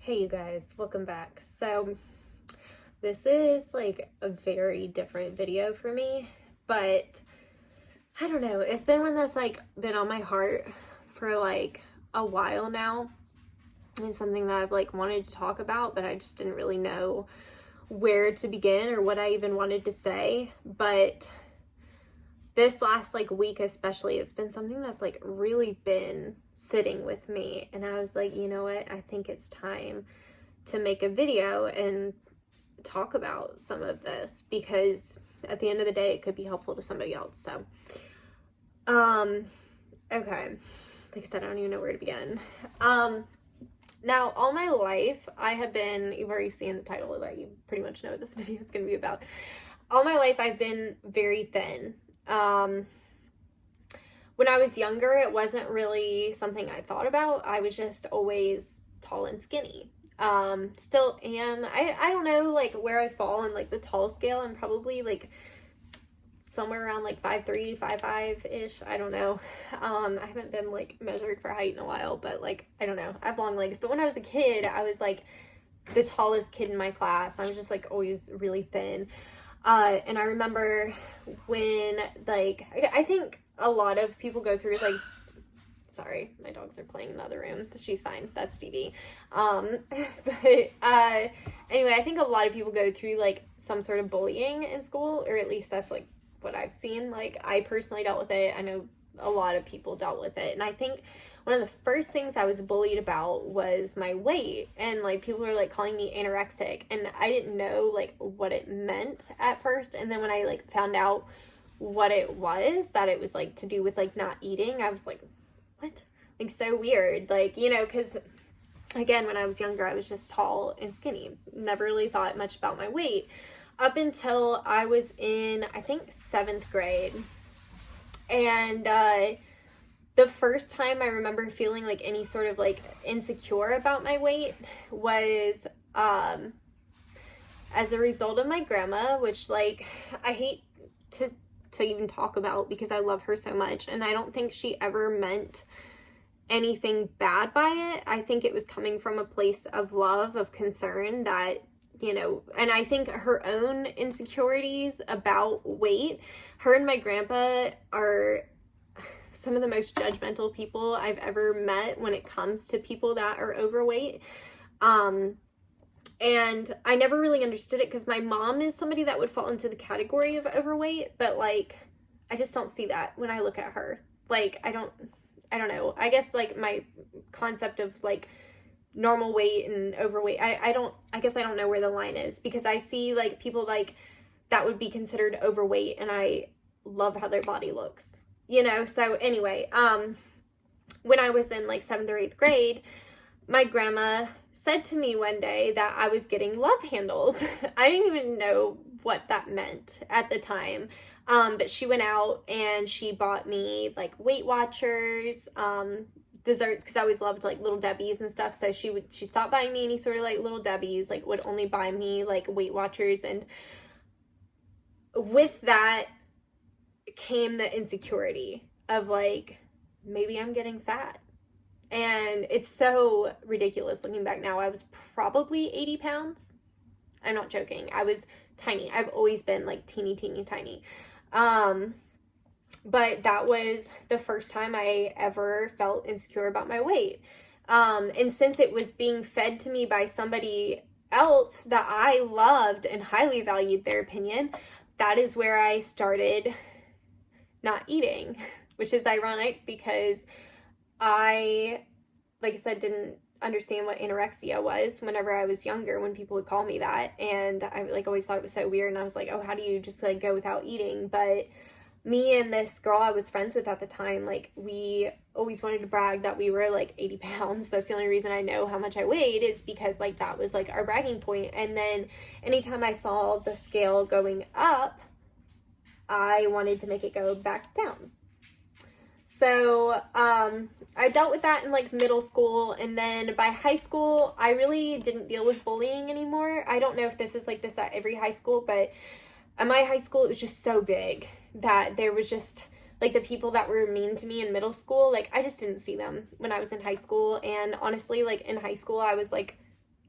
Hey you guys, welcome back. So this is like a very different video for me, but I don't know, it's been one that's like been on my heart for like a while now. It's something that I've like wanted to talk about, but I just didn't really know where to begin or what I even wanted to say. But this last like week especially, it's been something that's like really been sitting with me, and I was like, you know what, I think it's time to make a video and talk about some of this, because at the end of the day it could be helpful to somebody else. So okay, like I said, I don't even know where to begin. Now, all my life I have been, you've already seen the title that you pretty much know what this video is going to be about. All my life I've been very thin. When I was younger, it wasn't really something I thought about. I was just always tall and skinny. Still am. I don't know like where I fall in like the tall scale. I'm probably like somewhere around like 5'3", 5'5" ish. I don't know. I haven't been like measured for height in a while, but like, I don't know. I have long legs. But when I was a kid, I was like the tallest kid in my class. I was just like always really thin. And I remember when like, I think a lot of people go through like, sorry, my dogs are playing in the other room. She's fine. That's Stevie. Anyway, I think a lot of people go through like some sort of bullying in school, or at least that's like what I've seen. Like, I personally dealt with it. I know a lot of people dealt with it. And I think one of the first things I was bullied about was my weight, and like people were like calling me anorexic, and I didn't know like what it meant at first. And then when I like found out what it was, that it was like to do with like not eating, I was like, what? Like, so weird. Like, you know, because again, when I was younger, I was just tall and skinny. Never really thought much about my weight up until I was in, I think, 7th grade. And the first time I remember feeling like any sort of like insecure about my weight was as a result of my grandma, which like I hate to even talk about because I love her so much, and I don't think she ever meant anything bad by it. I think it was coming from a place of love, of concern, that, you know, and I think her own insecurities about weight. Her and my grandpa are some of the most judgmental people I've ever met when it comes to people that are overweight. And I never really understood it because my mom is somebody that would fall into the category of overweight, but like, I just don't see that when I look at her. Like, I don't know. I guess like my concept of like normal weight and overweight, I guess I don't know where the line is, because I see like people like that would be considered overweight, and I love how their body looks, you know? So anyway, when I was in like 7th or 8th grade, my grandma said to me one day that I was getting love handles. I didn't even know what that meant at the time. But she went out and she bought me like Weight Watchers, desserts, because I always loved like Little Debbie's and stuff. So she stopped buying me any sort of like Little Debbie's, like would only buy me like Weight Watchers. And with that came the insecurity of like, maybe I'm getting fat. And it's so ridiculous looking back now. I was probably 80 pounds. I'm not joking. I was tiny. I've always been like teeny tiny. But that was the first time I ever felt insecure about my weight. And since it was being fed to me by somebody else that I loved and highly valued their opinion, that is where I started not eating, which is ironic because I, like I said, didn't understand what anorexia was whenever I was younger, when people would call me that. And I like always thought it was so weird. And I was like, oh, how do you just like go without eating? But me and this girl I was friends with at the time, like we always wanted to brag that we were like 80 pounds. That's the only reason I know how much I weighed, is because like that was like our bragging point. And then anytime I saw the scale going up, I wanted to make it go back down. So, I dealt with that in like middle school, and then by high school, I really didn't deal with bullying anymore. I don't know if this is like this at every high school, but at my high school, it was just so big that there was just like the people that were mean to me in middle school, like I just didn't see them when I was in high school. And honestly, like in high school, I was like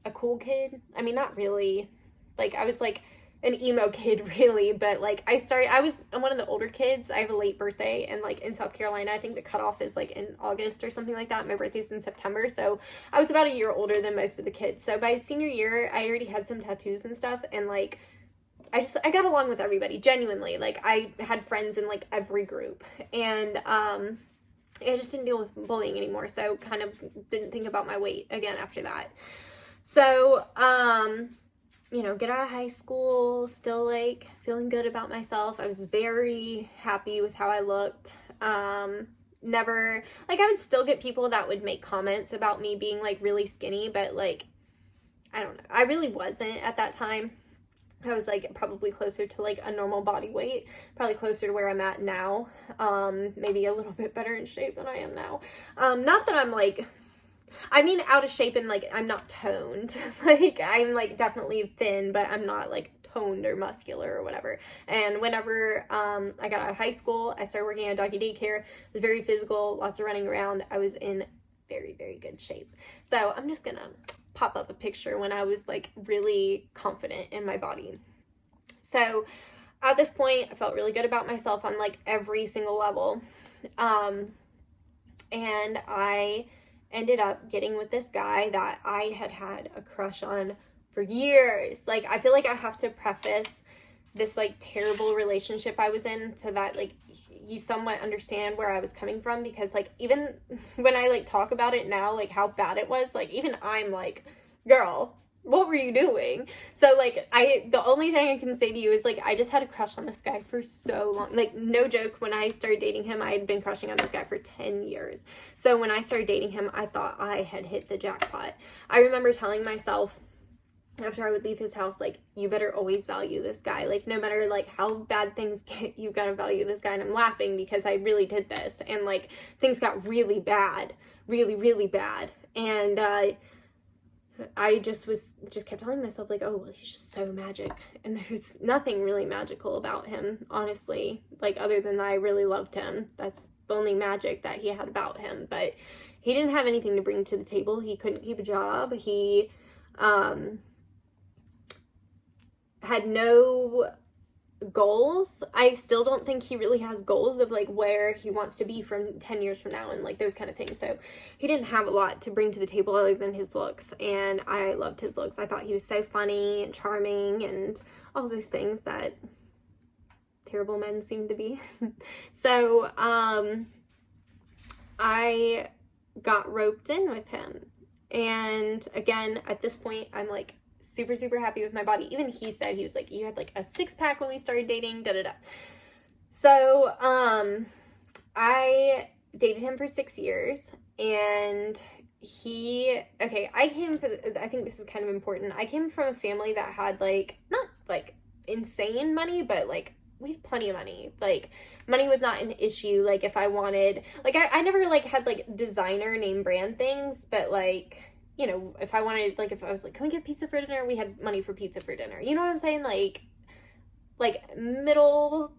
a cool kid. I mean, not really. Like, I was like an emo kid, really, but like I was one of the older kids. I have a late birthday, and like in South Carolina, I think the cutoff is like in August or something like that. My birthday's in September, so I was about a year older than most of the kids. So by senior year, I already had some tattoos and stuff, and like I got along with everybody, genuinely. Like, I had friends in like every group, and I just didn't deal with bullying anymore, so kind of didn't think about my weight again after that. So you know, get out of high school, still like feeling good about myself. I was very happy with how I looked. Never, like, I would still get people that would make comments about me being like really skinny, but like, I don't know. I really wasn't at that time. I was like probably closer to like a normal body weight, probably closer to where I'm at now. Maybe a little bit better in shape than I am now. Not that I'm like, I mean, out of shape and like I'm not toned. Like, I'm like definitely thin, but I'm not like toned or muscular or whatever. And whenever I got out of high school, I started working at doggy daycare. It was very physical, lots of running around. I was in very, very good shape. So I'm just gonna pop up a picture when I was like really confident in my body. So at this point, I felt really good about myself on like every single level. And I ended up getting with this guy that I had had a crush on for years. Like, I feel like I have to preface this like terrible relationship I was in so that like you somewhat understand where I was coming from, because like even when I like talk about it now, like how bad it was, like even I'm like, girl, what were you doing? So like the only thing I can say to you is like I just had a crush on this guy for so long. Like, no joke, when I started dating him, I had been crushing on this guy for 10 years. So when I started dating him, I thought I had hit the jackpot. I remember telling myself after I would leave his house, like, you better always value this guy. Like, no matter like how bad things get, you gotta value this guy. And I'm laughing because I really did this, and like things got really bad, really, really bad. And I just kept telling myself like, oh, well, he's just so magic. And there's nothing really magical about him, honestly, like other than I really loved him. That's the only magic that he had about him. But he didn't have anything to bring to the table. He couldn't keep a job. He had no goals. I still don't think he really has goals of like where he wants to be from 10 years from now and like those kind of things. So he didn't have a lot to bring to the table other than his looks, and I loved his looks. I thought he was so funny and charming and all those things that terrible men seem to be. So I got roped in with him, and again at this point I'm like super, super happy with my body. Even he said, he was like, you had like a six-pack when we started dating, da-da-da. So, I dated him for 6 years, and I think this is kind of important. I came from a family that had like, not like insane money, but like, we had plenty of money. Like, money was not an issue. Like, if I wanted, like, I never like had like designer name brand things, but like, you know, if I wanted, like, if I was like, can we get pizza for dinner? We had money for pizza for dinner. You know what I'm saying? Like middle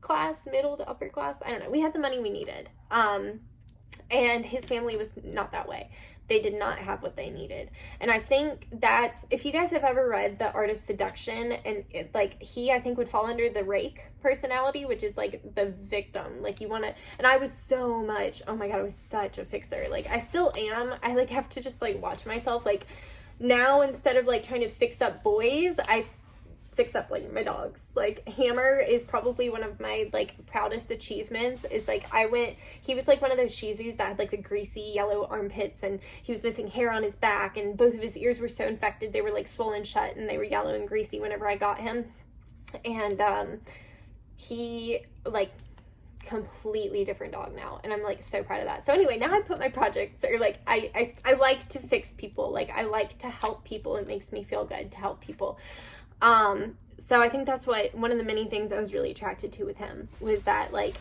to upper class. I don't know. We had the money we needed. And his family was not that way. They did not have what they needed. And I think that's, if you guys have ever read The Art of Seduction, and I think would fall under the rake personality, which is like the victim. Like, you want to, and I was so much, oh my God, I was such a fixer. Like, I still am. I like have to just like watch myself. Like, now instead of like trying to fix up boys, I fix up like my dogs. Like, Hammer is probably one of my like proudest achievements. Is like, he was like one of those Shih Tzus that had like the greasy yellow armpits, and he was missing hair on his back, and both of his ears were so infected they were like swollen shut, and they were yellow and greasy whenever I got him. And he like completely different dog now, and I'm like so proud of that. So anyway, now I put my projects, or like I like to fix people. Like, I like to help people. It makes me feel good to help people. So I think that's one of the many things I was really attracted to with him, was that like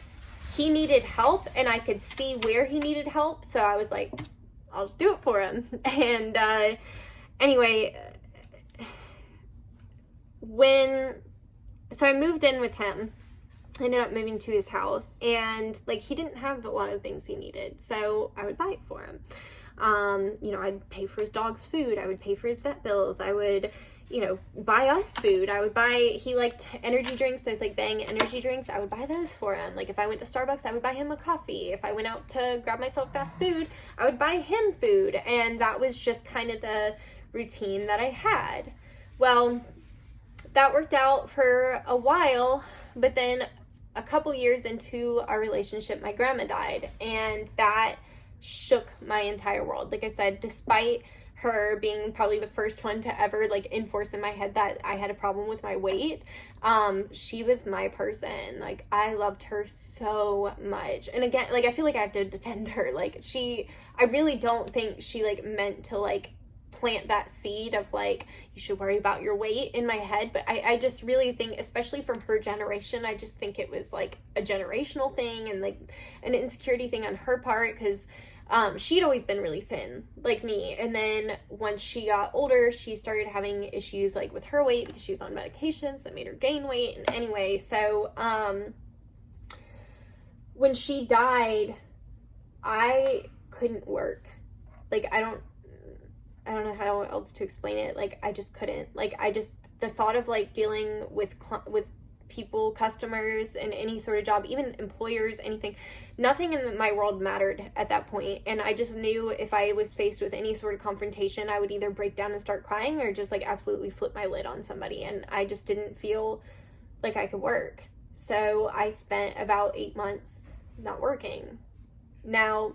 he needed help and I could see where he needed help. So I was like, I'll just do it for him. And, anyway, so I moved in with him, I ended up moving to his house, and like he didn't have a lot of things he needed, so I would buy it for him. I'd pay for his dog's food. I would pay for his vet bills. I would, buy us food. He liked energy drinks, those like Bang energy drinks. I would buy those for him. Like if I went to Starbucks, I would buy him a coffee. If I went out to grab myself fast food, I would buy him food. And that was just kind of the routine that I had. Well, that worked out for a while, but then a couple years into our relationship, my grandma died, and that shook my entire world. Like I said, despite her being probably the first one to ever like enforce in my head that I had a problem with my weight, she was my person. Like I loved her so much. And again, like I feel like I have to defend her. Like I really don't think she like meant to like plant that seed of like you should worry about your weight in my head, but I just really think, especially from her generation, I just think it was like a generational thing and like an insecurity thing on her part, because she'd always been really thin like me, and then once she got older she started having issues like with her weight because she was on medications that made her gain weight. And anyway, so when she died, I couldn't work. Like I don't know how else to explain it. Like I just couldn't. Like the thought of like dealing with people, customers, and any sort of job, even employers, anything, nothing in my world mattered at that point. And I just knew if I was faced with any sort of confrontation, I would either break down and start crying or just like absolutely flip my lid on somebody. And I just didn't feel like I could work. So I spent about 8 months not working. Now,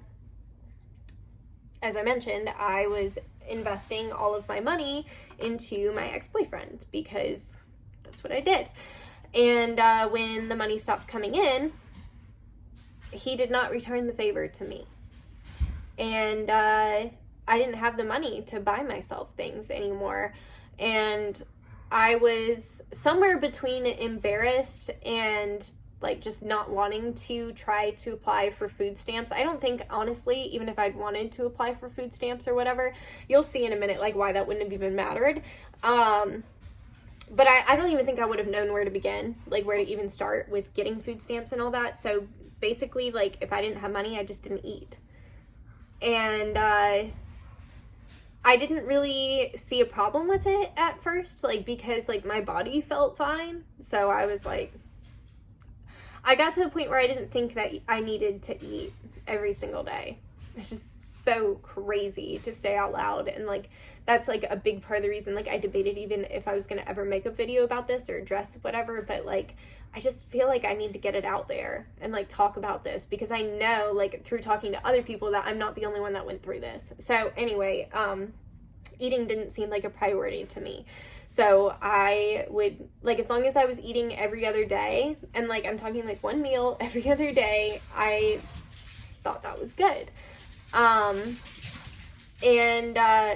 as I mentioned, I was investing all of my money into my ex-boyfriend because that's what I did. And when the money stopped coming in, he did not return the favor to me. And I didn't have the money to buy myself things anymore. And I was somewhere between embarrassed and like just not wanting to try to apply for food stamps. I don't think, honestly, even if I'd wanted to apply for food stamps or whatever, you'll see in a minute like why that wouldn't have even mattered. But I don't even think I would have known where to begin, like where to even start with getting food stamps and all that. So basically, like if I didn't have money, I just didn't eat. And I didn't really see a problem with it at first, like because like my body felt fine. So I was like, I got to the point where I didn't think that I needed to eat every single day. It's just so crazy to say out loud. And like that's like a big part of the reason like I debated even if I was going to ever make a video about this or address whatever, but like I just feel like I need to get it out there and like talk about this, because I know like through talking to other people that I'm not the only one that went through this. So anyway, eating didn't seem like a priority to me. So I would, like, as long as I was eating every other day, and like I'm talking like one meal every other day, I thought that was good.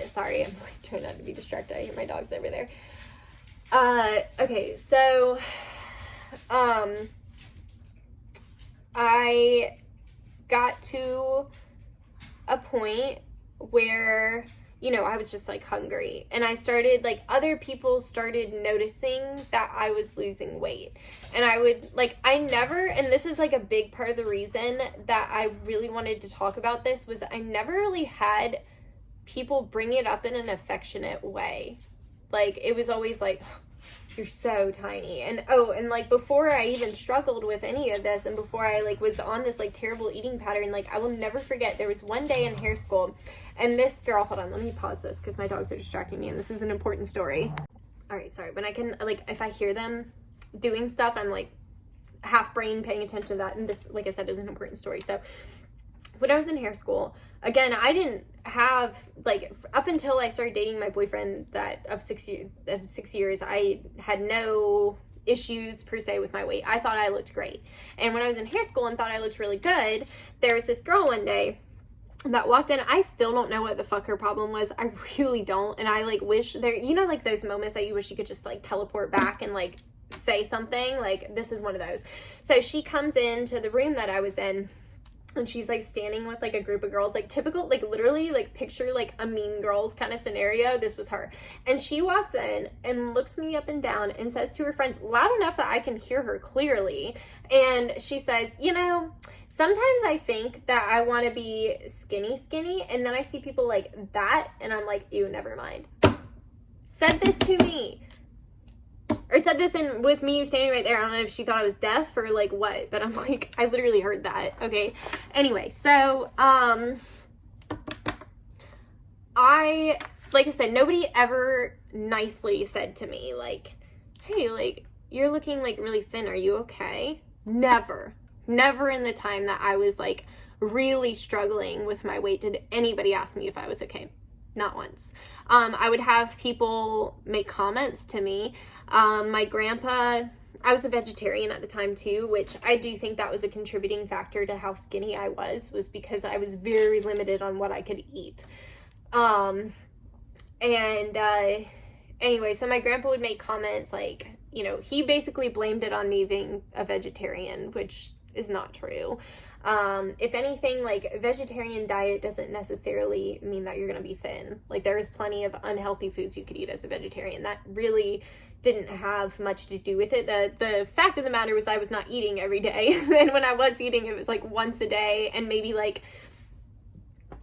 Sorry, I'm like trying not to be distracted. I hear my dogs over there. Okay, so I got to a point where, I was just like hungry, and I started like other people started noticing that I was losing weight, and I would like, and this is like a big part of the reason that I really wanted to talk about this, was I never really had people bring it up in an affectionate way. Like it was always like, you're so tiny. And like before I even struggled with any of this, and before I like was on this like terrible eating pattern, like I will never forget, there was one day in hair school, and this girl, hold on, let me pause this because my dogs are distracting me and this is an important story. All right, sorry. When I can, like, if I hear them doing stuff, I'm like half brain paying attention to that, and this, like I said, is an important story. So when I was in hair school, again, I didn't have, like, up until I started dating my boyfriend of 6 years, I had no issues per se with my weight. I thought I looked great. And when I was in hair school and thought I looked really good, there was this girl one day that walked in. I still don't know what the fuck her problem was. I really don't. And I like wish there, like those moments that you wish you could just like teleport back and like say something. Like this is one of those. So she comes into the room that I was in, and she's like standing with like a group of girls, like typical, like literally like picture like a Mean Girls kind of scenario. This was her, and she walks in and looks me up and down and says to her friends loud enough that I can hear her clearly, and she says, you know, sometimes I think that I want to be skinny, and then I see people like that and I'm like, ew, never mind. Said this to me. Or said this in with me standing right there. I don't know if she thought I was deaf or like what, but I'm like, I literally heard that. Okay. Anyway, so like I said, nobody ever nicely said to me like, hey, like, you're looking like really thin. Are you okay? Never in the time that I was like really struggling with my weight did anybody ask me if I was okay. Not once. I would have people make comments to me. My grandpa, I was a vegetarian at the time too, which I do think that was a contributing factor to how skinny I was because I was very limited on what I could eat. Anyway, so my grandpa would make comments like, you know, he basically blamed it on me being a vegetarian, which is not true. If anything, like, a vegetarian diet doesn't necessarily mean that you're going to be thin. Like, there is plenty of unhealthy foods you could eat as a vegetarian. That really didn't have much to do with it. The fact of the matter was I was not eating every day. And when I was eating, it was like once a day and maybe like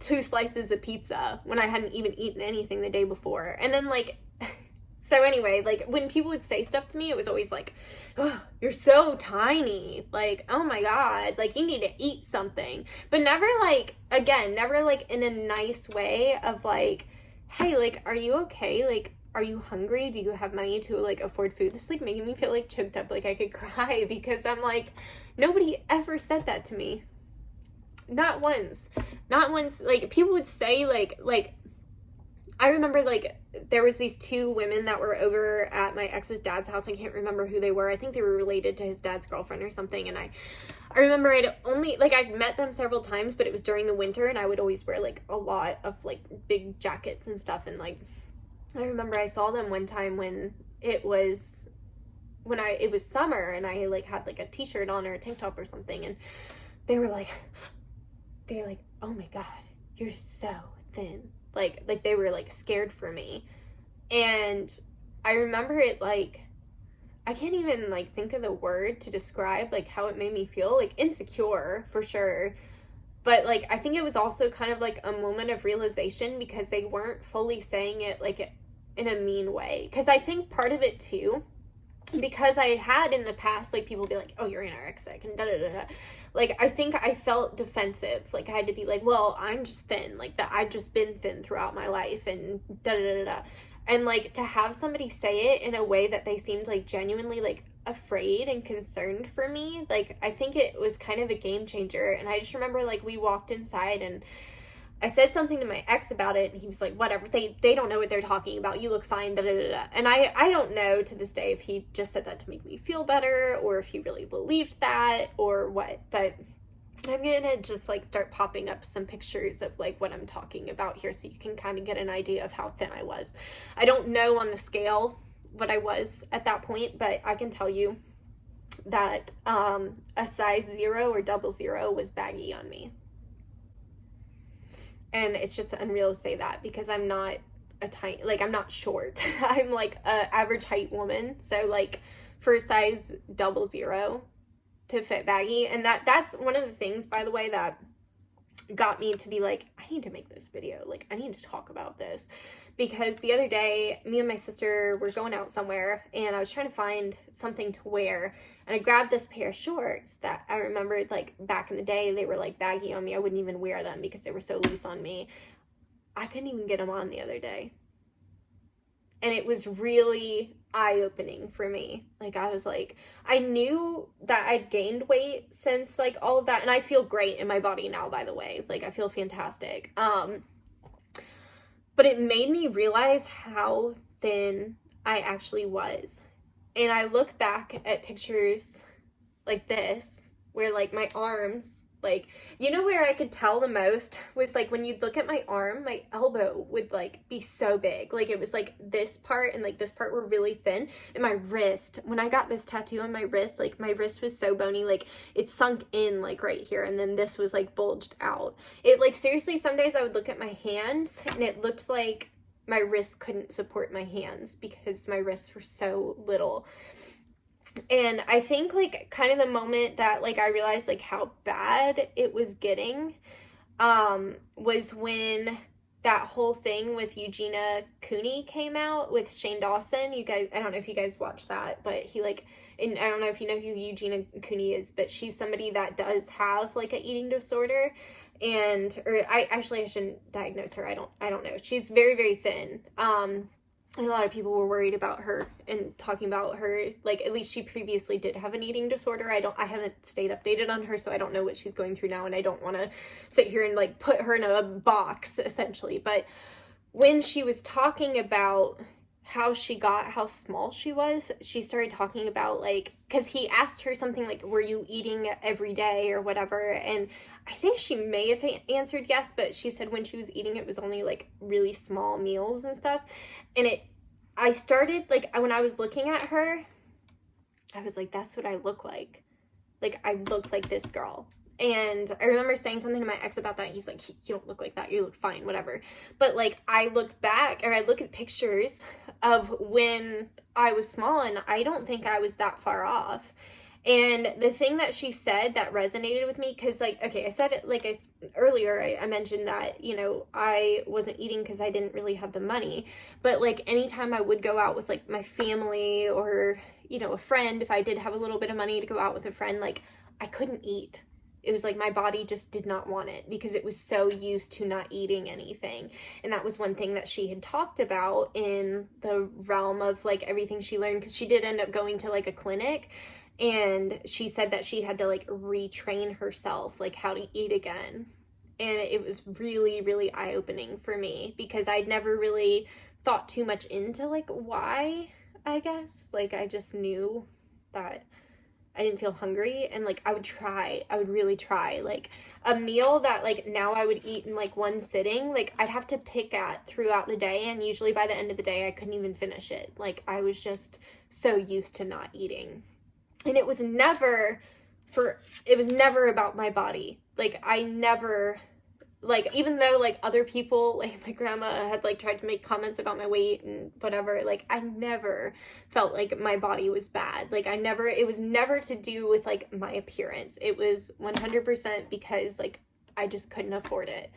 2 slices of pizza when I hadn't even eaten anything the day before. And then like, so anyway, like when people would say stuff to me, it was always like, oh, you're so tiny. Like, oh my God, like you need to eat something. But never like, again, never like in a nice way of like, hey, like, are you okay? Like, are you hungry? Do you have money to like afford food? This is like making me feel like choked up, like I could cry because I'm like, nobody ever said that to me. Not once. Like people would say like, I remember like there was these 2 women that were over at my ex's dad's house. I can't remember who they were. I think they were related to his dad's girlfriend or something. And I remember I'd met them several times, but it was during the winter and I would always wear like a lot of like big jackets and stuff. And like, I remember I saw them one time when it was summer and I like had like a t-shirt on or a tank top or something. And they were like, oh my God, you're so thin. Like they were like scared for me. And I remember it like, I can't even like think of the word to describe like how it made me feel, like insecure for sure. But like, I think it was also kind of like a moment of realization because they weren't fully saying it like in a mean way. Because I think part of it too, because I had in the past, like people be like, oh, you're anorexic and da-da-da-da. Like, I think I felt defensive. Like, I had to be like, well, I'm just thin. Like, that I've just been thin throughout my life and da-da-da-da. And, like, to have somebody say it in a way that they seemed, like, genuinely, like, afraid and concerned for me, like, I think it was kind of a game changer. And I just remember, like, we walked inside and I said something to my ex about it, and he was like, whatever, they don't know what they're talking about, you look fine, da-da-da-da. And I don't know to this day if he just said that to make me feel better, or if he really believed that, or what, but I'm gonna just, like, start popping up some pictures of, like, what I'm talking about here, so you can kind of get an idea of how thin I was. I don't know on the scale what I was at that point, but I can tell you that a size 0 or 00 was baggy on me. And it's just unreal to say that because I'm not a tiny, like, I'm not short. I'm like a average height woman. So like for a size 00 to fit baggy. And that's one of the things, by the way, that got me to be like, I need to make this video. Like, I need to talk about this. Because the other day, me and my sister were going out somewhere and I was trying to find something to wear. And I grabbed this pair of shorts that I remembered, like, back in the day, they were, like, baggy on me. I wouldn't even wear them because they were so loose on me. I couldn't even get them on the other day. And it was really eye-opening for me. Like, I was like, I knew that I'd gained weight since, like, all of that. And I feel great in my body now, by the way. Like, I feel fantastic. But it made me realize how thin I actually was. And I look back at pictures like this, where, like, my arms Like, you know where I could tell the most was like when you'd look at my arm, my elbow would like be so big. Like it was like this part and like this part were really thin. And my wrist, when I got this tattoo on my wrist, like my wrist was so bony, like it sunk in like right here. And then this was like bulged out. It like seriously, some days I would look at my hands and it looked like my wrist couldn't support my hands because my wrists were so little. And I think like kind of the moment that like I realized like how bad it was getting was when that whole thing with Eugenia Cooney came out with Shane Dawson. You guys, I don't know if you guys watched that, but he like, and I don't know if you know who Eugenia Cooney is, but she's somebody that does have like an eating disorder. And or I shouldn't diagnose her. I don't know. She's very, very thin. And a lot of people were worried about her and talking about her, like, at least she previously did have an eating disorder. I haven't stayed updated on her, so I don't know what she's going through now, and I don't want to sit here and, like, put her in a box, essentially. But when she was talking about how she got how small she was, she started talking about, like, because he asked her something like, were you eating every day or whatever, and I think she may have answered yes, but she said when she was eating it was only, like, really small meals and stuff. And I started, like, when I was looking at her, I was like, that's what I look like. Like, I look like this girl. And I remember saying something to my ex about that, and he's like, you don't look like that, you look fine, whatever. But, like, I look back, or I look at pictures of when I was small, and I don't think I was that far off. And the thing that she said that resonated with me, because, like, okay, I said it, like, earlier, I mentioned that, you know, I wasn't eating because I didn't really have the money, but, like, anytime I would go out with, like, my family or, you know, a friend, if I did have a little bit of money to go out with a friend, like, I couldn't eat. It was like my body just did not want it because it was so used to not eating anything. And that was one thing that she had talked about in the realm of, like, everything she learned, because she did end up going to, like, a clinic. And she said that she had to, like, retrain herself, like, how to eat again. And it was really, really eye-opening for me because I'd never really thought too much into, like, why, I guess. Like, I just knew that I didn't feel hungry. And, like, I would really try. Like, a meal that, like, now I would eat in, like, one sitting, like, I'd have to pick at throughout the day. And usually by the end of the day, I couldn't even finish it. Like, I was just so used to not eating. And it was never about my body. Like, I never, like, even though, like, other people, like, my grandma had, like, tried to make comments about my weight and whatever, like, I never felt like my body was bad. Like, it was never to do with, like, my appearance. It was 100% because, like, I just couldn't afford it.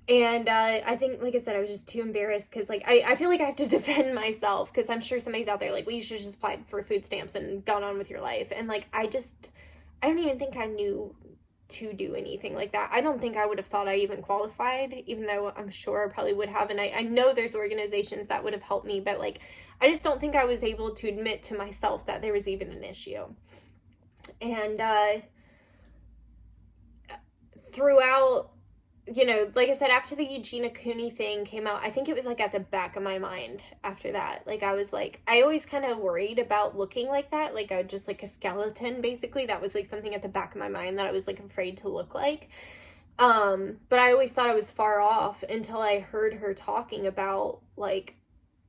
And I think, like I said, I was just too embarrassed because, like, I feel like I have to defend myself because I'm sure somebody's out there like, well, you should just apply for food stamps and gone on with your life. And, like, I don't even think I knew to do anything like that. I don't think I would have thought I even qualified, even though I'm sure I probably would have. And I know there's organizations that would have helped me, but, like, I just don't think I was able to admit to myself that there was even an issue. And throughout, you know, like I said, after the Eugenia Cooney thing came out, I think it was, like, at the back of my mind after that. Like, I was, like, I always kind of worried about looking like that. Like, I would just, like, a skeleton, basically. That was, like, something at the back of my mind that I was, like, afraid to look like. But I always thought I was far off until I heard her talking about, like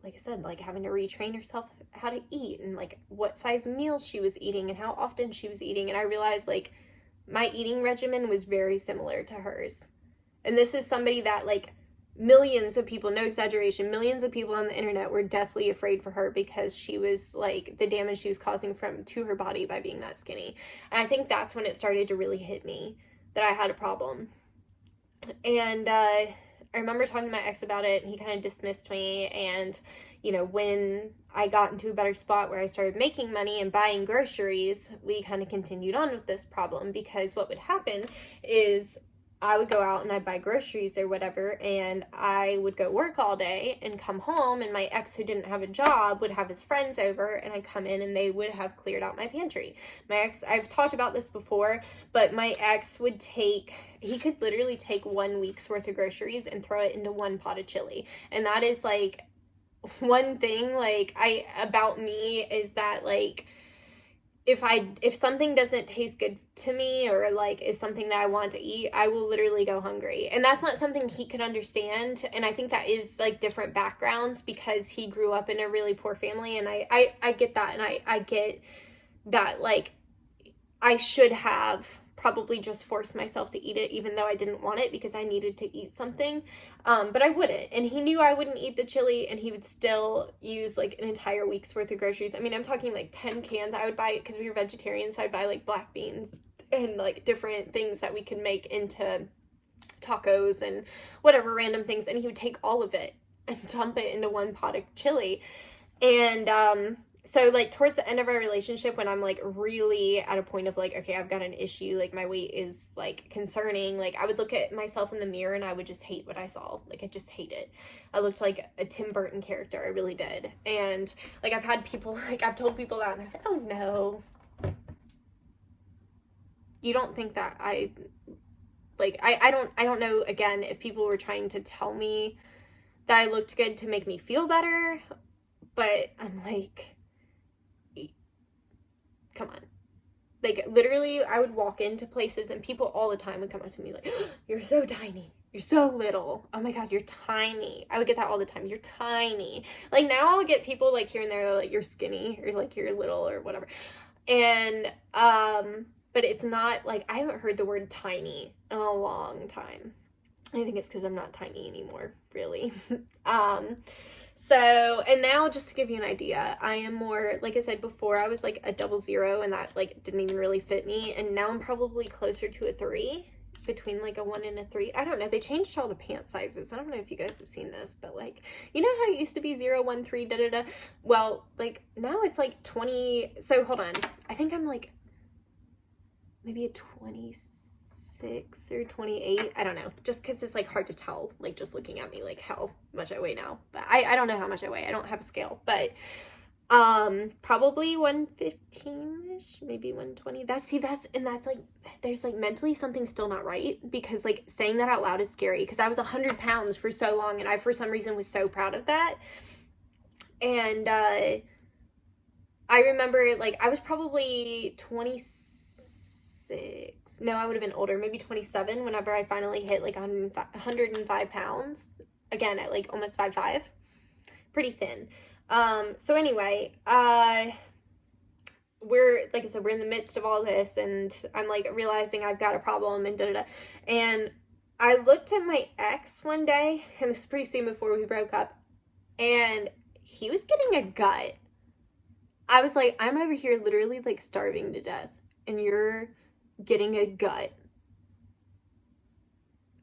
I said, like, having to retrain herself how to eat and, like, what size meals she was eating and how often she was eating. And I realized, like, my eating regimen was very similar to hers. And this is somebody that, like, millions of people, no exaggeration, millions of people on the internet were deathly afraid for her because she was, like, the damage she was causing to her body by being that skinny. And I think that's when it started to really hit me that I had a problem. And I remember talking to my ex about it, and he kind of dismissed me. And, you know, when I got into a better spot where I started making money and buying groceries, we kind of continued on with this problem, because what would happen is I would go out and I'd buy groceries or whatever, and I would go work all day and come home, and my ex, who didn't have a job, would have his friends over, and I'd come in and they would have cleared out my pantry. My ex, I've talked about this before, but my ex he could literally take 1 week's worth of groceries and throw it into one pot of chili. And that is, like, one thing, like, about me is that, like, if something doesn't taste good to me or like is something that I want to eat, I will literally go hungry. And that's not something he could understand. And I think that is like different backgrounds because he grew up in a really poor family, and I get that, and I get that like I should have probably just forced myself to eat it even though I didn't want it because I needed to eat something. But I wouldn't. And he knew I wouldn't eat the chili, and he would still use like an entire week's worth of groceries. I mean, I'm talking like 10 cans. I would buy, because we were vegetarians, so I'd buy like black beans and like different things that we could make into tacos and whatever random things. And he would take all of it and dump it into one pot of chili. And so like towards the end of our relationship, when I'm like really at a point of like, okay, I've got an issue, like my weight is like concerning, like I would look at myself in the mirror and I would just hate what I saw. Like I just hate it. I looked like a Tim Burton character. I really did. And like I've had people, like I've told people that, and they're like, oh no, you don't think that I don't know, again, if people were trying to tell me that I looked good to make me feel better, but I'm like, come on. Like literally I would walk into places and people all the time would come up to me like, oh, you're so tiny, you're so little, oh my god, you're tiny. I would get that all the time, you're tiny. Like now I would get people like here and there like, you're skinny, or like you're little, or whatever. And but it's not like, I haven't heard the word tiny in a long time. I think it's because I'm not tiny anymore, really. So, and now just to give you an idea, I am more, like I said before, I was like a 00, and that like didn't even really fit me. And now I'm probably closer to a 3, between like a 1 and a 3. I don't know. They changed all the pant sizes. I don't know if you guys have seen this, but like, you know how it used to be 0, 1, 3, da da da? Well, like now it's like 20. So hold on. I think I'm like maybe a 26 or 28. I don't know, just because it's like hard to tell, like just looking at me, like how much I weigh now. But I don't know how much I weigh. I don't have a scale, but probably 115ish, maybe 120. That's like, there's like mentally something still not right, because like saying that out loud is scary, because I was 100 pounds for so long, and I for some reason was so proud of that. And I remember like I was probably 26. No, I would have been older, maybe 27, whenever I finally hit like 105 pounds. Again, at like almost 5'5". Pretty thin. So anyway, we're, like I said, we're in the midst of all this, and I'm like realizing I've got a problem, and da-da-da. And I looked at my ex one day, and this is pretty soon before we broke up, and he was getting a gut. I was like, I'm over here literally like starving to death, and you're getting a gut.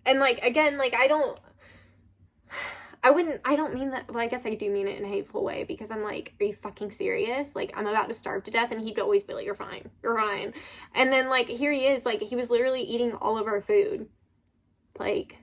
And like, again, like I don't mean that, well, I guess I do mean it in a hateful way, because I'm like, are you fucking serious? Like, I'm about to starve to death, and he'd always be like, you're fine. And then like, here he is, like, he was literally eating all of our food. Like,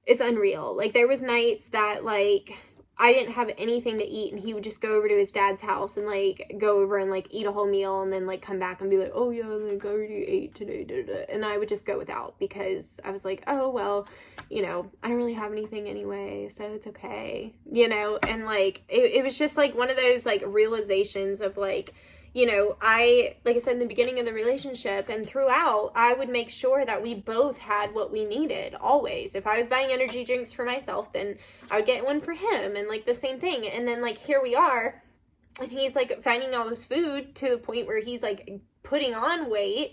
it's unreal. Like, there was nights that like I didn't have anything to eat, and he would just go over to his dad's house and like go over and like eat a whole meal, and then like come back and be like, oh yeah, like I already ate today, da, da, da. And I would just go without, because I was like, oh well, you know, I don't really have anything anyway, so it's okay, you know. And like it was just like one of those like realizations of like, you know, like I said in the beginning of the relationship and throughout, I would make sure that we both had what we needed, always. If I was buying energy drinks for myself, then I would get one for him, and like the same thing. And then like, here we are, and he's like finding all this food to the point where he's like putting on weight,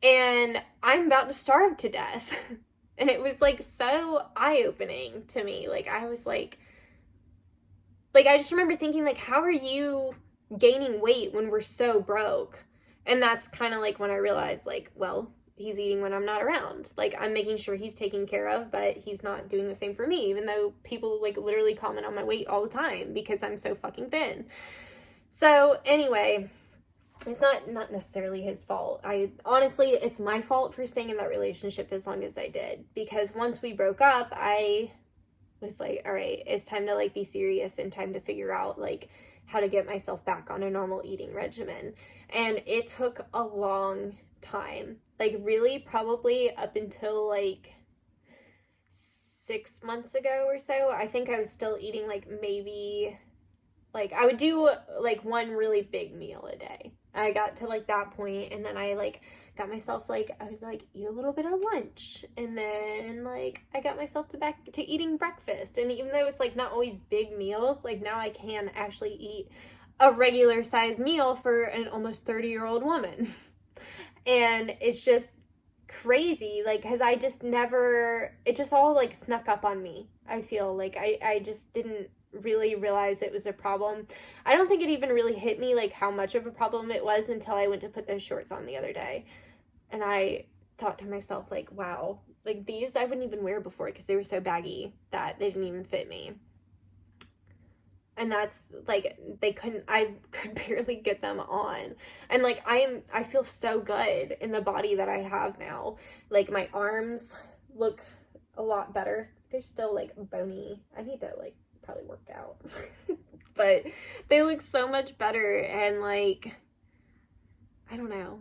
and I'm about to starve to death. And it was like so eye-opening to me. Like, I was like, I just remember thinking like, how are you gaining weight when we're so broke? And that's kind of like when I realized like, well, he's eating when I'm not around. Like, I'm making sure he's taken care of, but he's not doing the same for me, even though people like literally comment on my weight all the time because I'm so fucking thin. So anyway, it's not necessarily his fault. Honestly, it's my fault for staying in that relationship as long as I did, because once we broke up, I was like, all right, it's time to like be serious and time to figure out like how to get myself back on a normal eating regimen. And it took a long time, like really probably up until like 6 months ago or so. I think I was still eating like maybe like, I would do like one really big meal a day. I got to like that point, and then I like got myself like, I would like eat a little bit of lunch, and then like I got myself to back to eating breakfast. And even though it's like not always big meals, like now I can actually eat a regular size meal for an almost 30-year-old woman. And it's just crazy, like, because I just never, it just all like snuck up on me. I feel like I just didn't really realize it was a problem. I don't think it even really hit me like how much of a problem it was until I went to put those shorts on the other day. And I thought to myself, like, wow, like these I wouldn't even wear before because they were so baggy that they didn't even fit me. And that's like, I could barely get them on. And like I feel so good in the body that I have now. Like my arms look a lot better. They're still like bony. I need to like probably work out. But they look so much better. And like, I don't know.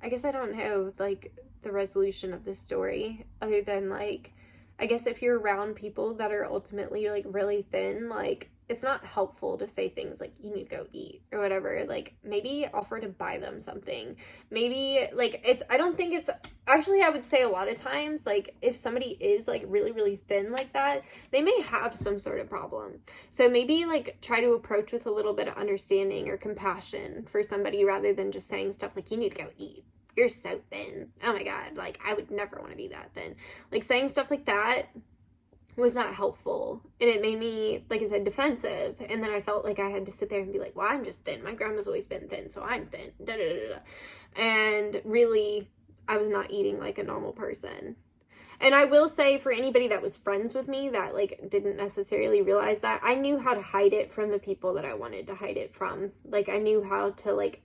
I guess I don't know like the resolution of this story other than like, I guess if you're around people that are ultimately like really thin, like it's not helpful to say things like you need to go eat or whatever. Like maybe offer to buy them something. Maybe like I don't think it's actually, I would say a lot of times like if somebody is like really really thin like that, they may have some sort of problem. So maybe like try to approach with a little bit of understanding or compassion for somebody rather than just saying stuff like you need to go eat. You're so thin. Oh my God. Like I would never want to be that thin. Like saying stuff like that was not helpful. And it made me, like I said, defensive. And then I felt like I had to sit there and be like, well, I'm just thin. My grandma's always been thin, so I'm thin. Da, da, da, da. And really, I was not eating like a normal person. And I will say for anybody that was friends with me that like didn't necessarily realize that, I knew how to hide it from the people that I wanted to hide it from. Like I knew how to like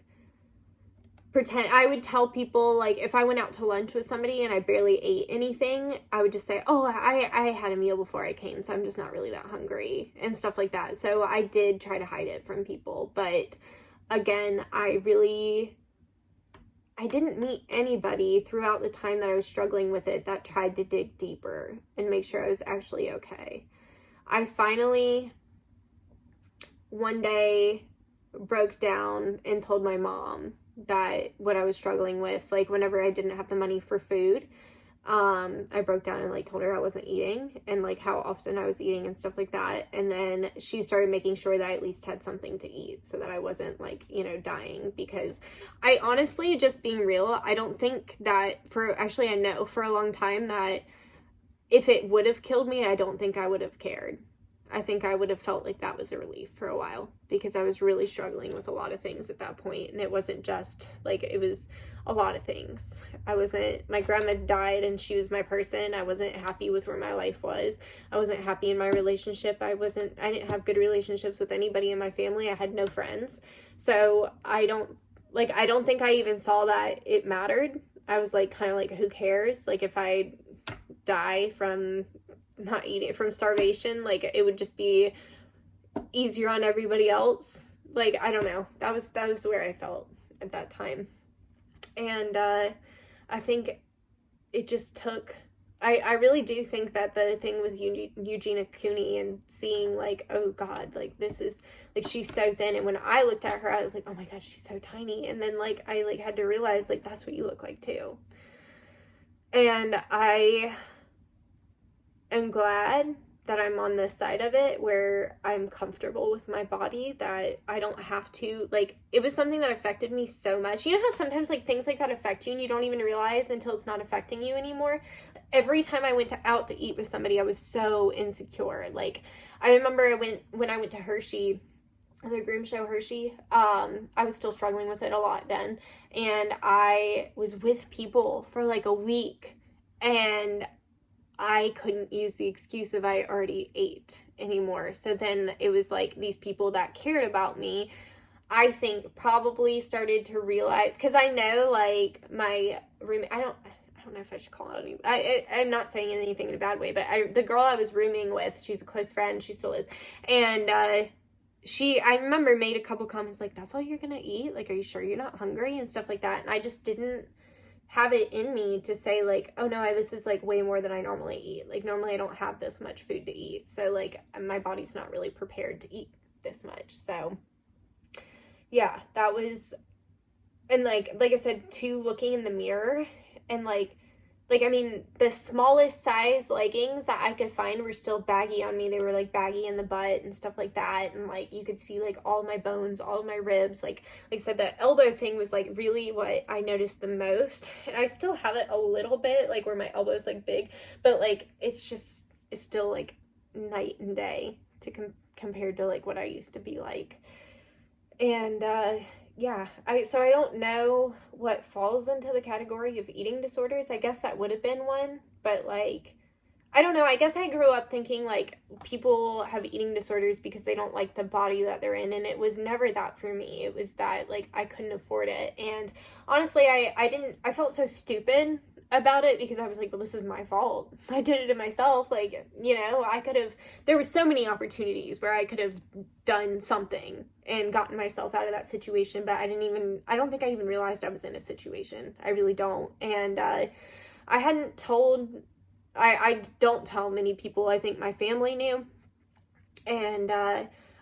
pretend. I would tell people like if I went out to lunch with somebody and I barely ate anything, I would just say, oh, I had a meal before I came, so I'm just not really that hungry and stuff like that. So I did try to hide it from people. But again, I didn't meet anybody throughout the time that I was struggling with it that tried to dig deeper and make sure I was actually okay. I finally one day broke down and told my mom that what I was struggling with, like whenever I didn't have the money for food, I broke down and like told her I wasn't eating and like how often I was eating and stuff like that. And then she started making sure that I at least had something to eat so that I wasn't like, you know, dying. Because I honestly, just being real, I don't think that I know for a long time that if it would have killed me, I don't think I would have cared. I think I would have felt like that was a relief for a while because I was really struggling with a lot of things at that point. And it wasn't just like, it was a lot of things. My grandma died and she was my person. I wasn't happy with where my life was. I wasn't happy in my relationship. I didn't have good relationships with anybody in my family. I had no friends. So I don't think I even saw that it mattered. I was like, kind of like, who cares? Like if I die from not eating, from starvation, like it would just be easier on everybody else. Like I don't know, that was where I felt at that time. And I think it just took, I really do think that the thing with Eugenia Cooney and seeing like, oh God, like this is like, she's so thin. And when I looked at her, I was like, oh my God, she's so tiny. And then like I like had to realize like that's what you look like too. And I am glad that I'm on this side of it where I'm comfortable with my body, that I don't have to, like, it was something that affected me so much. You know how sometimes like things like that affect you and you don't even realize until it's not affecting you anymore? Every time I went out to eat with somebody, I was so insecure. Like I remember when I went to Hershey, the groom show Hershey, I was still struggling with it a lot then, and I was with people for like a week and I couldn't use the excuse of I already ate anymore. So then it was like these people that cared about me, I think probably started to realize, because I know like my roommate, I don't know if I should call it I'm not saying anything in a bad way, but the girl I was rooming with, she's a close friend, she still is, and I remember made a couple comments like, that's all you're gonna eat? Like, are you sure you're not hungry? And stuff like that. And I just didn't have it in me to say like, oh no, this is like way more than I normally eat. Like normally I don't have this much food to eat. So like my body's not really prepared to eat this much. So yeah, that was, and like I said too, looking in the mirror and I mean, the smallest size leggings that I could find were still baggy on me. They were like baggy in the butt and stuff like that. And like you could see like all my bones, all of my ribs. Like I said, the elbow thing was like really what I noticed the most. And I still have it a little bit, like where my elbow's like big, but like it's still like night and day to compared to like what I used to be like. And yeah, I don't know what falls into the category of eating disorders. I guess that would have been one, but like I don't know. I guess I grew up thinking like people have eating disorders because they don't like the body that they're in, and it was never that for me. It was that like I couldn't afford it. And honestly, I felt so stupid about it because I was like, well, this is my fault. I did it to myself. Like, you know, there were so many opportunities where I could have done something and gotten myself out of that situation, but I don't think I even realized I was in a situation. I really don't. And I don't tell many people. I think my family knew. And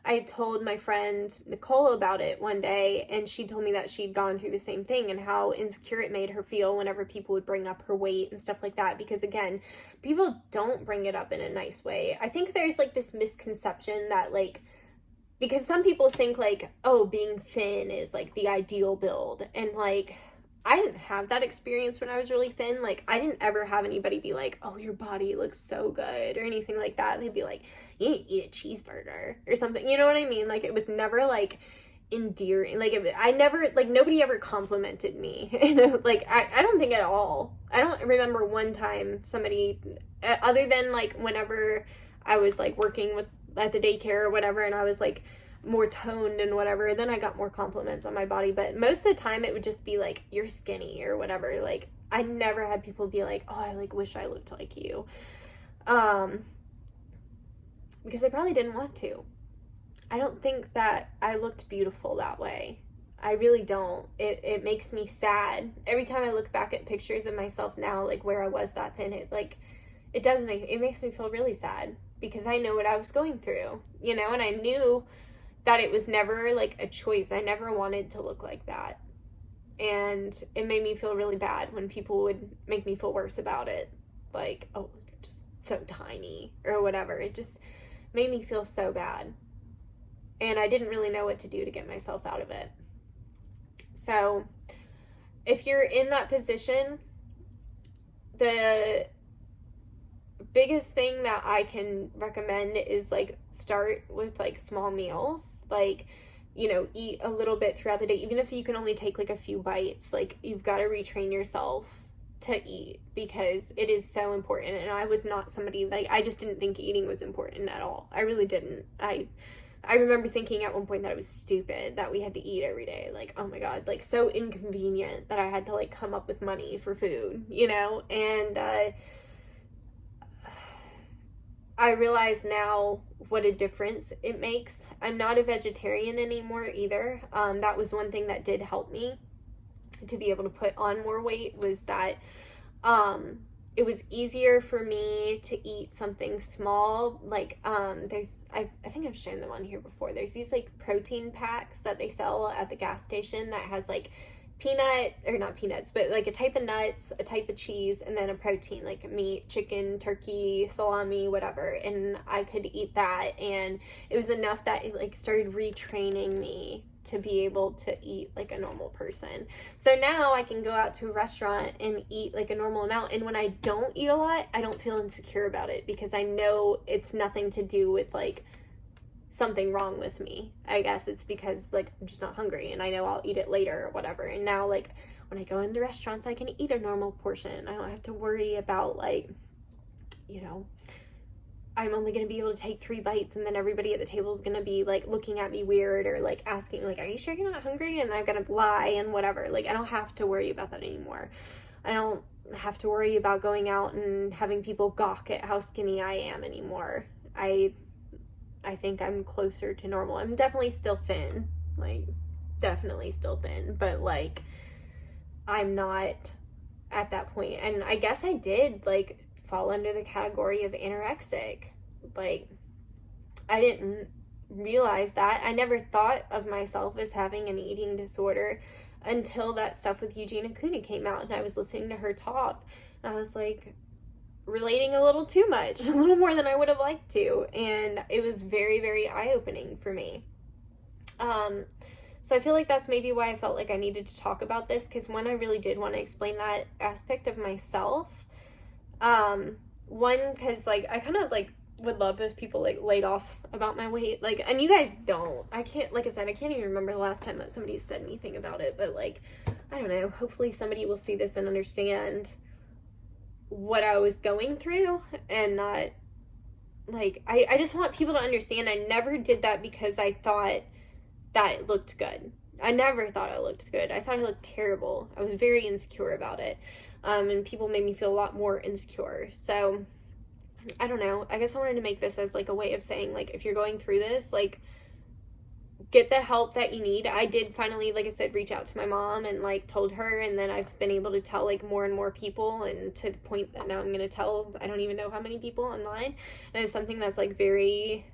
I told my friend Nicole about it one day, and she told me that she'd gone through the same thing and how insecure it made her feel whenever people would bring up her weight and stuff like that. Because again, people don't bring it up in a nice way. I think there's like this misconception that like, because some people think like, oh, being thin is like the ideal build. And like, I didn't have that experience when I was really thin. Like, I didn't ever have anybody be like, oh, your body looks so good or anything like that. They'd be like, you need to eat a cheeseburger or something. You know what I mean? Like, it was never like endearing. Like, I never, like, nobody ever complimented me. Like, I don't think at all. I don't remember one time somebody, other than like whenever I was like working at the daycare or whatever, and I was like more toned and whatever, then I got more compliments on my body. But most of the time it would just be like, you're skinny or whatever. Like, I never had people be like, oh, I like wish I looked like you, because I probably didn't want to. I don't think that I looked beautiful that way. I really don't. It makes me sad every time I look back at pictures of myself now, like where I was that thin. It makes me feel really sad because I know what I was going through, you know, and I knew that it was never like a choice. I never wanted to look like that. And it made me feel really bad when people would make me feel worse about it. Like, oh, you're just so tiny or whatever. It just made me feel so bad. And I didn't really know what to do to get myself out of it. So if you're in that position, the biggest thing that I can recommend is like start with like small meals, like, you know, eat a little bit throughout the day. Even if you can only take like a few bites, like you've got to retrain yourself to eat because it is so important. And I was not somebody like, I just didn't think eating was important at all. I really didn't. I remember thinking at one point that it was stupid that we had to eat every day. Like, oh my God, like so inconvenient that I had to like come up with money for food, you know? And I realize now what a difference it makes. I'm not a vegetarian anymore either. That was one thing that did help me to be able to put on more weight, was that it was easier for me to eat something small. Like I think I've shown them on here before. There's these like protein packs that they sell at the gas station that has like not peanuts, but like a type of nuts, a type of cheese, and then a protein like meat, chicken, turkey, salami, whatever. And I could eat that, and it was enough that it like started retraining me to be able to eat like a normal person. So now I can go out to a restaurant and eat like a normal amount, and when I don't eat a lot, I don't feel insecure about it because I know it's nothing to do with like something wrong with me. I guess it's because like I'm just not hungry and I know I'll eat it later or whatever. And now like when I go into restaurants, I can eat a normal portion. I don't have to worry about like, you know, I'm only going to be able to take 3 bites and then everybody at the table is going to be like looking at me weird or like asking like, are you sure you're not hungry? And I'm going to lie and whatever. Like I don't have to worry about that anymore. I don't have to worry about going out and having people gawk at how skinny I am anymore. I think I'm closer to normal. I'm definitely still thin, like definitely still thin, but like I'm not at that point. And I guess I did like fall under the category of anorexic. Like I didn't realize that. I never thought of myself as having an eating disorder until that stuff with Eugenia Kuna came out, and I was listening to her talk. I was like relating a little too much, a little more than I would have liked to, and it was very, very eye-opening for me. So I feel like that's maybe why I felt like I needed to talk about this, because one, I really did want to explain that aspect of myself. One, because like I kind of like would love if people like laid off about my weight, like, and you guys don't. I can't, like I said, I can't even remember the last time that somebody said anything about it, but like, I don't know, hopefully somebody will see this and understand what I was going through, and not like, I just want people to understand I never did that because I thought that it looked good. I never thought it looked good. I thought it looked terrible. I was very insecure about it. And people made me feel a lot more insecure. So, I don't know. I guess I wanted to make this as like a way of saying, like, if you're going through this, like, get the help that you need. I did finally, like I said, reach out to my mom and like told her, and then I've been able to tell like more and more people, and to the point that now I'm going to tell, I don't even know how many people online. And it's something that's like very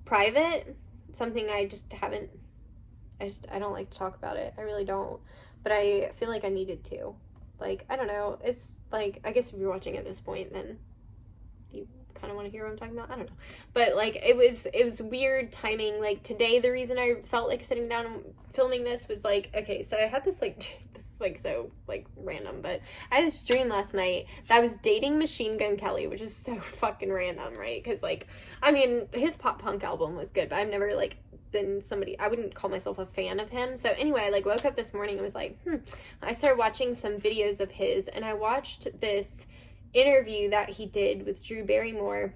private, something I just haven't, I don't like to talk about it. I really don't. But I feel like I needed to. Like, I don't know. It's like, I guess if you're watching at this point, then you kind of want to hear what I'm talking about. I don't know. But like, it was weird timing. Like today, the reason I felt like sitting down and filming this was like, okay, so I had this like, this is like so like random, but I had this dream last night that I was dating Machine Gun Kelly, which is so fucking random, right? Because like, I mean, his pop punk album was good, but I've never like been somebody, I wouldn't call myself a fan of him. So anyway, I like woke up this morning and was like, I started watching some videos of his, and I watched this interview that he did with Drew Barrymore,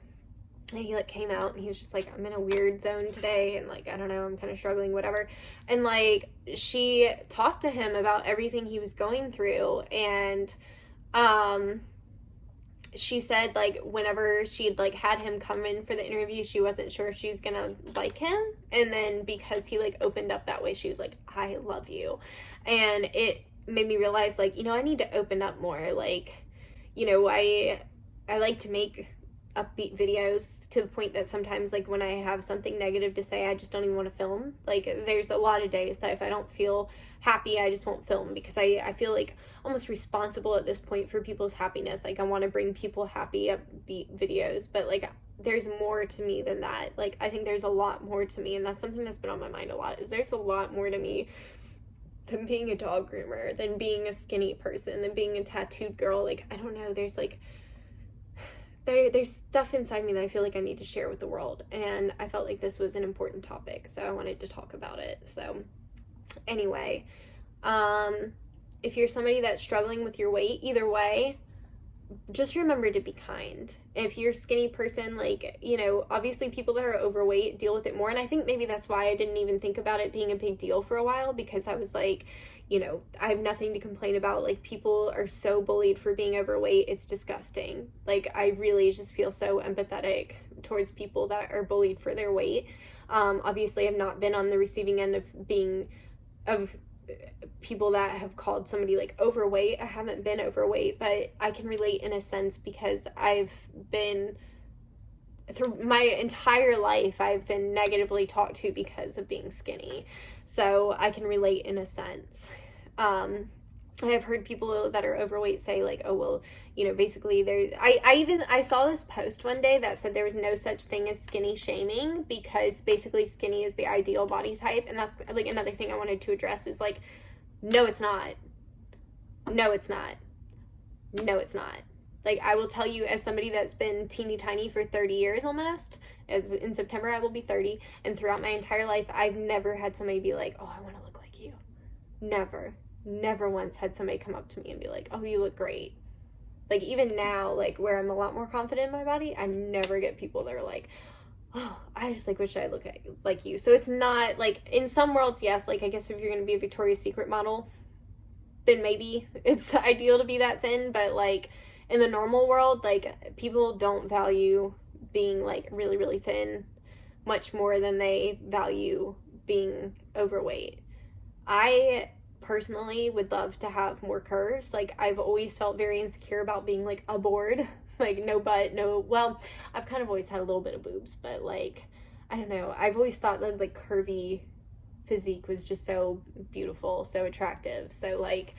and he like came out and he was just like, I'm in a weird zone today, and like, I don't know, I'm kind of struggling, whatever. And like, she talked to him about everything he was going through, and she said like whenever she'd like had him come in for the interview, she wasn't sure if she was gonna like him, and then because he like opened up that way, she was like, I love you. And it made me realize like, you know, I need to open up more. Like, you know, I like to make upbeat videos to the point that sometimes like when I have something negative to say, I just don't even want to film. Like there's a lot of days that if I don't feel happy, I just won't film, because I feel like almost responsible at this point for people's happiness. Like I want to bring people happy upbeat videos, but like there's more to me than that. Like I think there's a lot more to me, and that's something that's been on my mind a lot, is there's a lot more to me than being a dog groomer, than being a skinny person, than being a tattooed girl. Like I don't know, there's like there's stuff inside me that I feel like I need to share with the world, and I felt like this was an important topic, so I wanted to talk about it. So anyway, if you're somebody that's struggling with your weight, either way, just remember to be kind. If you're a skinny person, like, you know, obviously people that are overweight deal with it more, and I think maybe that's why I didn't even think about it being a big deal for a while, because I was like, you know, I have nothing to complain about. Like, people are so bullied for being overweight, it's disgusting. Like, I really just feel so empathetic towards people that are bullied for their weight. Obviously I've not been on the receiving end of people that have called somebody like overweight. I haven't been overweight, but I can relate in a sense, because I've been, through my entire life, I've been negatively talked to because of being skinny. So I can relate in a sense. I have heard people that are overweight say like, oh, well, you know, basically I saw this post one day that said there was no such thing as skinny shaming, because basically skinny is the ideal body type. And that's like another thing I wanted to address is like, no, it's not. No, it's not. No, it's not. Like, I will tell you, as somebody that's been teeny tiny for 30 years almost, as in September I will be 30, and throughout my entire life, I've never had somebody be like, oh, I want to look like you. Never once had somebody come up to me and be like, oh, you look great. Like, even now, like, where I'm a lot more confident in my body, I never get people that are like, oh, I just, like, wish I looked like you. So it's not, like, in some worlds, yes, like, I guess if you're going to be a Victoria's Secret model, then maybe it's ideal to be that thin, but, like, in the normal world, like, people don't value being, like, really, really thin much more than they value being overweight. I personally would love to have more curves. Like, I've always felt very insecure about being, like, a board. Like, no butt, no, well, I've kind of always had a little bit of boobs, but, like, I don't know. I've always thought that like curvy physique was just so beautiful, so attractive. So like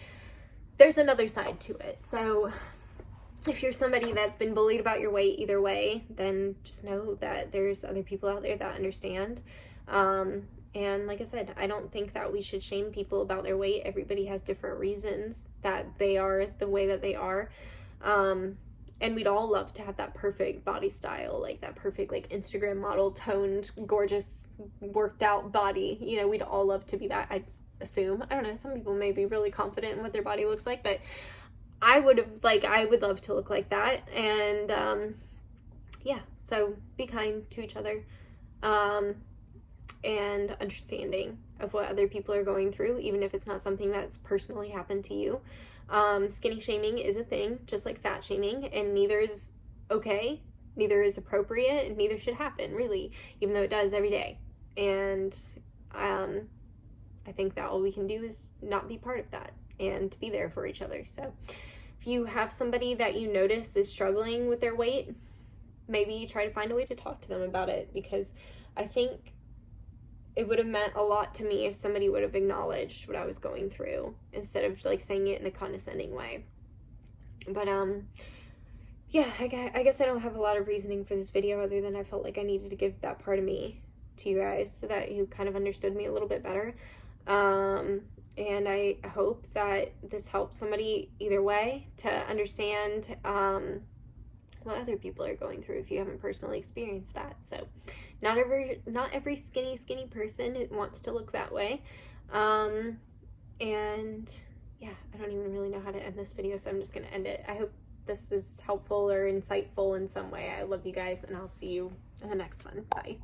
there's another side to it. So if you're somebody that's been bullied about your weight either way, then just know that there's other people out there that understand. And like I said, I don't think that we should shame people about their weight. Everybody has different reasons that they are the way that they are. And we'd all love to have that perfect body style, like that perfect like Instagram model, toned, gorgeous, worked out body. You know, we'd all love to be that, I assume. I don't know, some people may be really confident in what their body looks like, but I would love to look like that. And yeah, so be kind to each other. And understanding of what other people are going through, even if it's not something that's personally happened to you. Skinny shaming is a thing, just like fat shaming, and neither is okay, neither is appropriate, and neither should happen, really, even though it does every day. And I think that all we can do is not be part of that and be there for each other. So if you have somebody that you notice is struggling with their weight, maybe try to find a way to talk to them about it, because I think it would have meant a lot to me if somebody would have acknowledged what I was going through instead of like saying it in a condescending way. But yeah, I guess I don't have a lot of reasoning for this video other than I felt like I needed to give that part of me to you guys so that you kind of understood me a little bit better. And I hope that this helps somebody either way to understand what other people are going through if you haven't personally experienced that. So not every skinny person wants to look that way. And yeah, I don't even really know how to end this video, so I'm just gonna end it. I hope this is helpful or insightful in some way. I love you guys, and I'll see you in the next one. Bye.